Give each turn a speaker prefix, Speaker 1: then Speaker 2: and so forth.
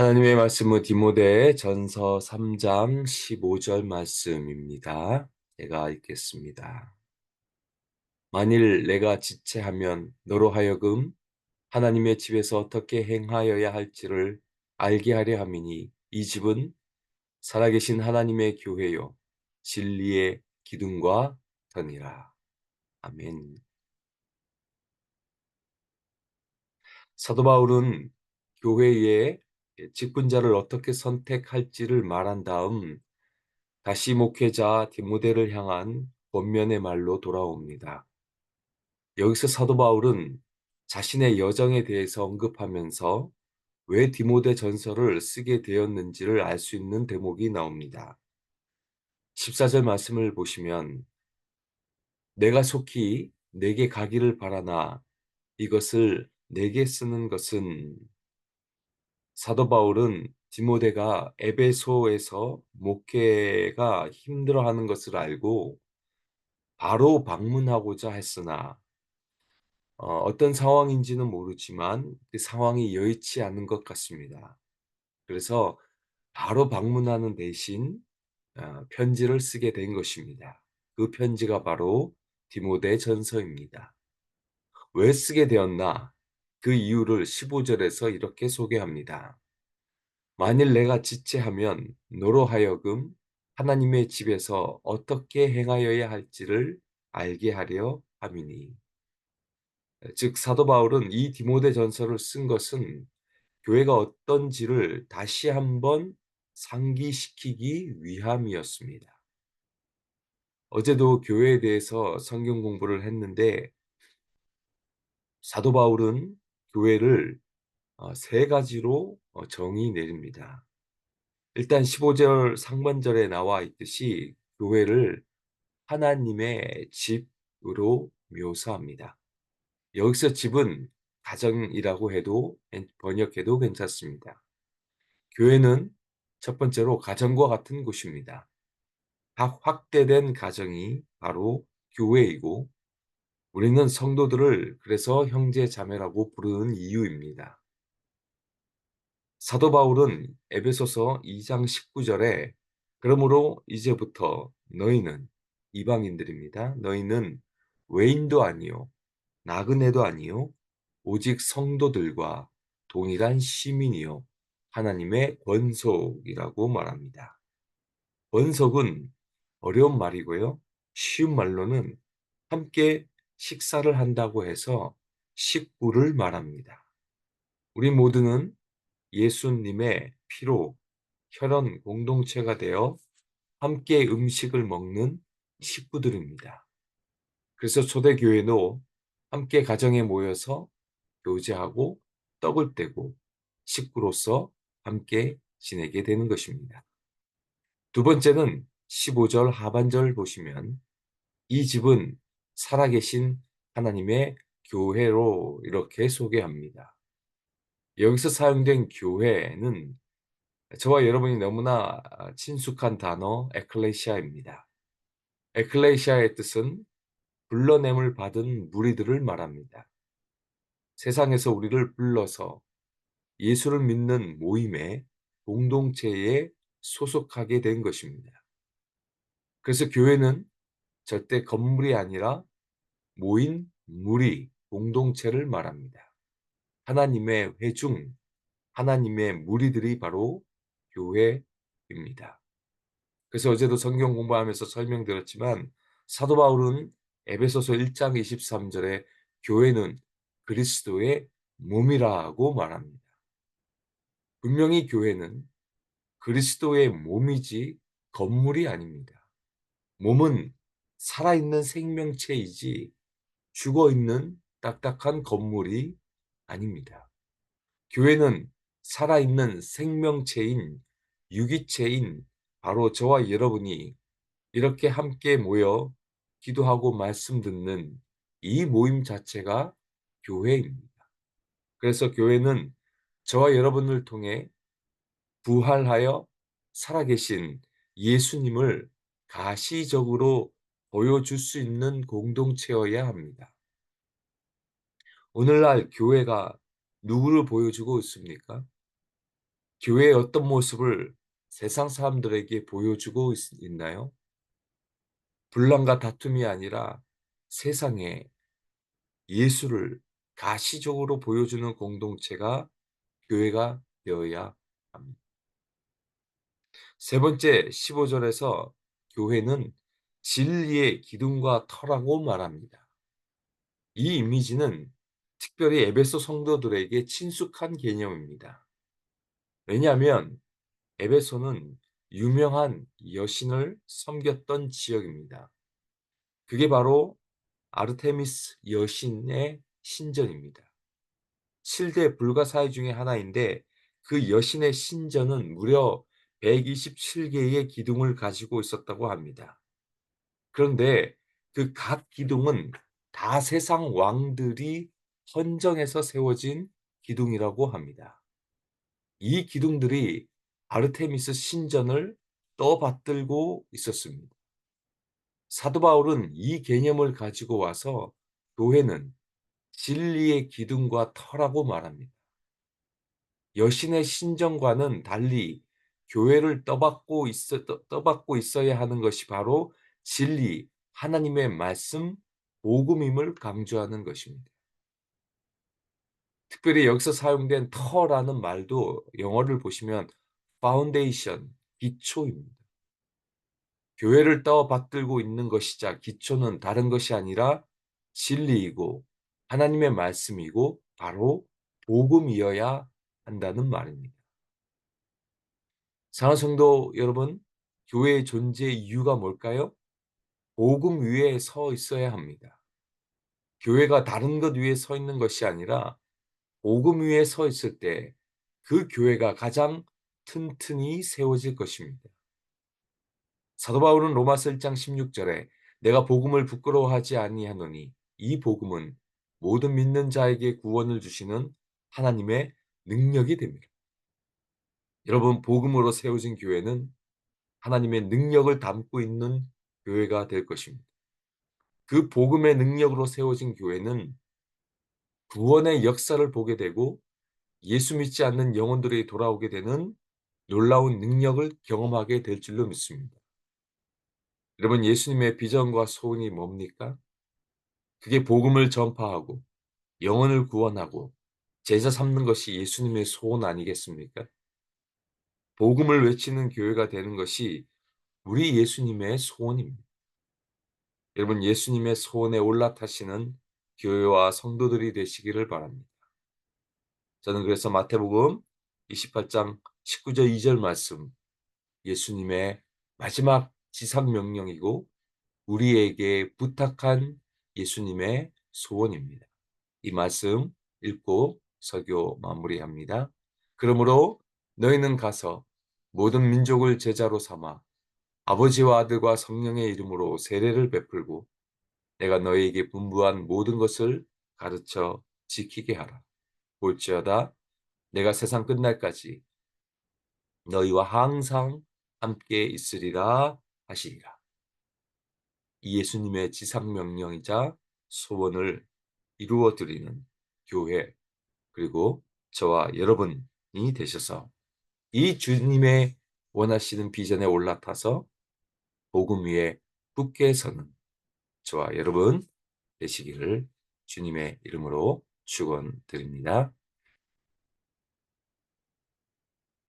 Speaker 1: 하나님의 말씀은 디모데 전서 3장 15절 말씀입니다. 제가 읽겠습니다. 만일 내가 지체하면 너로 하여금 하나님의 집에서 어떻게 행하여야 할지를 알게 하려 함이니 이 집은 살아계신 하나님의 교회요 진리의 기둥과 터니라. 아멘. 사도 바울은 교회의 직분자를 어떻게 선택할지를 말한 다음 다시 목회자 디모데를 향한 권면의 말로 돌아옵니다. 여기서 사도 바울은 자신의 여정에 대해서 언급하면서 왜 디모데 전서를 쓰게 되었는지를 알 수 있는 대목이 나옵니다. 14절 말씀을 보시면 내가 속히 내게 가기를 바라나 이것을 내게 쓰는 것은 사도 바울은 디모데가 에베소에서 목회가 힘들어하는 것을 알고 바로 방문하고자 했으나 어떤 상황인지는 모르지만 그 상황이 여의치 않은 것 같습니다. 그래서 바로 방문하는 대신 편지를 쓰게 된 것입니다. 그 편지가 바로 디모데 전서입니다. 왜 쓰게 되었나? 그 이유를 15절에서 이렇게 소개합니다. 만일 내가 지체하면 너로 하여금 하나님의 집에서 어떻게 행하여야 할지를 알게 하려 함이니. 즉 사도 바울은 이 디모데 전서를 쓴 것은 교회가 어떤지를 다시 한번 상기시키기 위함이었습니다. 어제도 교회에 대해서 성경 공부를 했는데 사도 바울은 교회를 세 가지로 정의 내립니다. 일단 15절 상반절에 나와 있듯이 교회를 하나님의 집으로 묘사합니다. 여기서 집은 가정이라고 해도 번역해도 괜찮습니다. 교회는 첫 번째로 가정과 같은 곳입니다. 확대된 가정이 바로 교회이고 우리는 성도들을 그래서 형제 자매라고 부르는 이유입니다. 사도 바울은 에베소서 2장 19절에 그러므로 이제부터 너희는 이방인들입니다. 너희는 외인도 아니요 나그네도 아니요 오직 성도들과 동일한 시민이요 하나님의 권속이라고 말합니다. 권속은 어려운 말이고요. 쉬운 말로는 함께 식사를 한다고 해서 식구를 말합니다. 우리 모두는 예수님의 피로 혈연 공동체가 되어 함께 음식을 먹는 식구들입니다. 그래서 초대교회도 함께 가정에 모여서 교제하고 떡을 떼고 식구로서 함께 지내게 되는 것입니다. 두 번째는 15절 하반절 보시면 이 집은 살아계신 하나님의 교회로 이렇게 소개합니다. 여기서 사용된 교회는 저와 여러분이 너무나 친숙한 단어 에클레시아입니다. 에클레시아의 뜻은 불러냄을 받은 무리들을 말합니다. 세상에서 우리를 불러서 예수를 믿는 모임에 공동체에 소속하게 된 것입니다. 그래서 교회는 절대 건물이 아니라 모인 무리, 공동체를 말합니다. 하나님의 회중, 하나님의 무리들이 바로 교회입니다. 그래서 어제도 성경 공부하면서 설명드렸지만 사도 바울은 에베소서 1장 23절에 교회는 그리스도의 몸이라고 말합니다. 분명히 교회는 그리스도의 몸이지 건물이 아닙니다. 몸은 살아있는 생명체이지 죽어있는 딱딱한 건물이 아닙니다. 교회는 살아있는 생명체인 유기체인 바로 저와 여러분이 이렇게 함께 모여 기도하고 말씀 듣는 이 모임 자체가 교회입니다. 그래서 교회는 저와 여러분을 통해 부활하여 살아계신 예수님을 가시적으로 보여줄 수 있는 공동체여야 합니다. 오늘날 교회가 누구를 보여주고 있습니까? 교회의 어떤 모습을 세상 사람들에게 보여주고 있나요? 분란과 다툼이 아니라 세상에 예수를 가시적으로 보여주는 공동체가 교회가 되어야 합니다. 세 번째 15절에서 교회는 진리의 기둥과 터라고 말합니다. 이 이미지는 특별히 에베소 성도들에게 친숙한 개념입니다. 왜냐하면 에베소는 유명한 여신을 섬겼던 지역입니다. 그게 바로 아르테미스 여신의 신전입니다. 7대 불가사의 중에 하나인데 그 여신의 신전은 무려 127개의 기둥을 가지고 있었다고 합니다. 그런데 그 각 기둥은 다 세상 왕들이 헌정해서 세워진 기둥이라고 합니다. 이 기둥들이 아르테미스 신전을 떠받들고 있었습니다. 사도 바울은 이 개념을 가지고 와서 교회는 진리의 기둥과 터라고 말합니다. 여신의 신전과는 달리 교회를 떠받고 있어야 하는 것이 바로 진리, 하나님의 말씀, 복음임을 강조하는 것입니다. 특별히 여기서 사용된 터라는 말도 영어를 보시면 foundation, 기초입니다. 교회를 떠받들고 있는 것이자 기초는 다른 것이 아니라 진리이고 하나님의 말씀이고 바로 복음이어야 한다는 말입니다. 사랑하는 성도 여러분, 교회의 존재의 이유가 뭘까요? 복음 위에 서 있어야 합니다. 교회가 다른 것 위에 서 있는 것이 아니라 복음 위에 서 있을 때 그 교회가 가장 튼튼히 세워질 것입니다. 사도 바울은 로마서 1장 16절에 내가 복음을 부끄러워하지 아니하노니 이 복음은 모든 믿는 자에게 구원을 주시는 하나님의 능력이 됩니다. 여러분, 복음으로 세워진 교회는 하나님의 능력을 담고 있는 교회가 될 것입니다. 그 복음의 능력으로 세워진 교회는 구원의 역사를 보게 되고 예수 믿지 않는 영혼들이 돌아오게 되는 놀라운 능력을 경험하게 될 줄로 믿습니다. 여러분, 예수님의 비전과 소원이 뭡니까? 그게 복음을 전파하고 영혼을 구원하고 제자 삼는 것이 예수님의 소원 아니겠습니까? 복음을 외치는 교회가 되는 것이 우리 예수님의 소원입니다. 여러분, 예수님의 소원에 올라타시는 교회와 성도들이 되시기를 바랍니다. 저는 그래서 마태복음 28장 19절 2절 말씀, 예수님의 마지막 지상 명령이고 우리에게 부탁한 예수님의 소원입니다. 이 말씀 읽고 설교 마무리합니다. 그러므로 너희는 가서 모든 민족을 제자로 삼아 아버지와 아들과 성령의 이름으로 세례를 베풀고 내가 너희에게 분부한 모든 것을 가르쳐 지키게 하라. 볼지어다 내가 세상 끝날까지 너희와 항상 함께 있으리라 하시리라. 이 예수님의 지상명령이자 소원을 이루어 드리는 교회, 그리고 저와 여러분이 되셔서 이 주님의 원하시는 비전에 올라타서 복음 위에 굳게 서는 저와 여러분 되시기를 주님의 이름으로 축원드립니다.